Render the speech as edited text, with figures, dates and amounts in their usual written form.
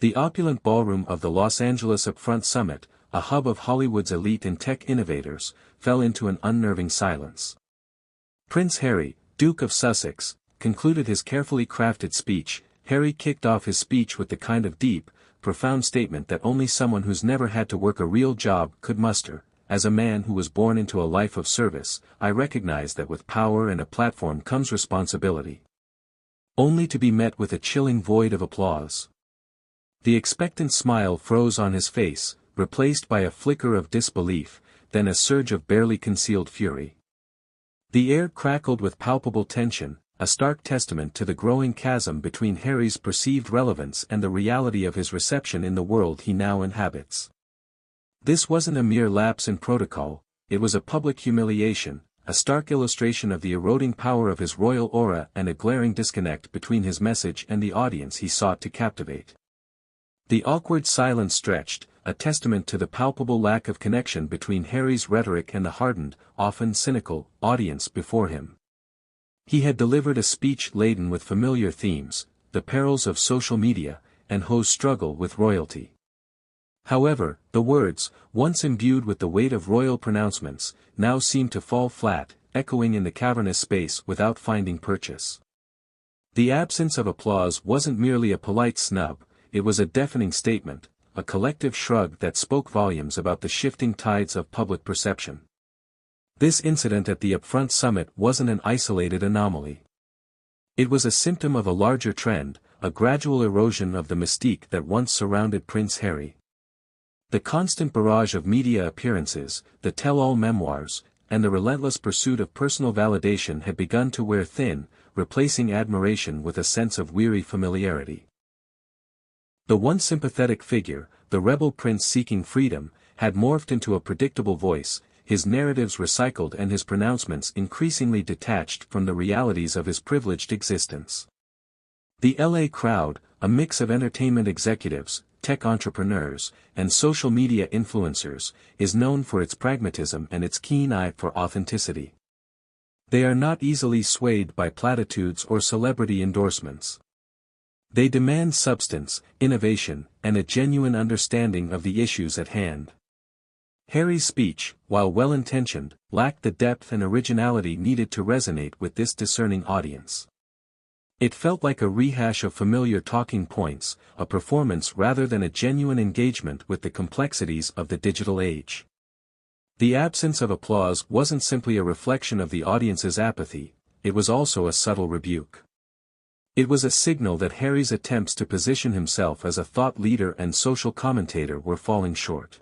The opulent ballroom of the Los Angeles Upfront Summit, a hub of Hollywood's elite and tech innovators, fell into an unnerving silence. Prince Harry, Duke of Sussex, concluded his carefully crafted speech. Harry kicked off his speech with the kind of deep, profound statement that only someone who's never had to work a real job could muster. As a man who was born into a life of service, I recognize that with power and a platform comes responsibility. Only to be met with a chilling void of applause. The expectant smile froze on his face, replaced by a flicker of disbelief, then a surge of barely concealed fury. The air crackled with palpable tension, a stark testament to the growing chasm between Harry's perceived relevance and the reality of his reception in the world he now inhabits. This wasn't a mere lapse in protocol, it was a public humiliation, a stark illustration of the eroding power of his royal aura and a glaring disconnect between his message and the audience he sought to captivate. The awkward silence stretched, a testament to the palpable lack of connection between Harry's rhetoric and the hardened, often cynical, audience before him. He had delivered a speech laden with familiar themes, the perils of social media, and Ho's struggle with royalty. However, the words, once imbued with the weight of royal pronouncements, now seemed to fall flat, echoing in the cavernous space without finding purchase. The absence of applause wasn't merely a polite snub, it was a deafening statement, a collective shrug that spoke volumes about the shifting tides of public perception. This incident at the Upfront Summit wasn't an isolated anomaly. It was a symptom of a larger trend, a gradual erosion of the mystique that once surrounded Prince Harry. The constant barrage of media appearances, the tell-all memoirs, and the relentless pursuit of personal validation had begun to wear thin, replacing admiration with a sense of weary familiarity. The once sympathetic figure, the rebel prince seeking freedom, had morphed into a predictable voice, his narratives recycled and his pronouncements increasingly detached from the realities of his privileged existence. The LA crowd, a mix of entertainment executives, tech entrepreneurs, and social media influencers, is known for its pragmatism and its keen eye for authenticity. They are not easily swayed by platitudes or celebrity endorsements. They demand substance, innovation, and a genuine understanding of the issues at hand. Harry's speech, while well-intentioned, lacked the depth and originality needed to resonate with this discerning audience. It felt like a rehash of familiar talking points, a performance rather than a genuine engagement with the complexities of the digital age. The absence of applause wasn't simply a reflection of the audience's apathy, it was also a subtle rebuke. It was a signal that Harry's attempts to position himself as a thought leader and social commentator were falling short.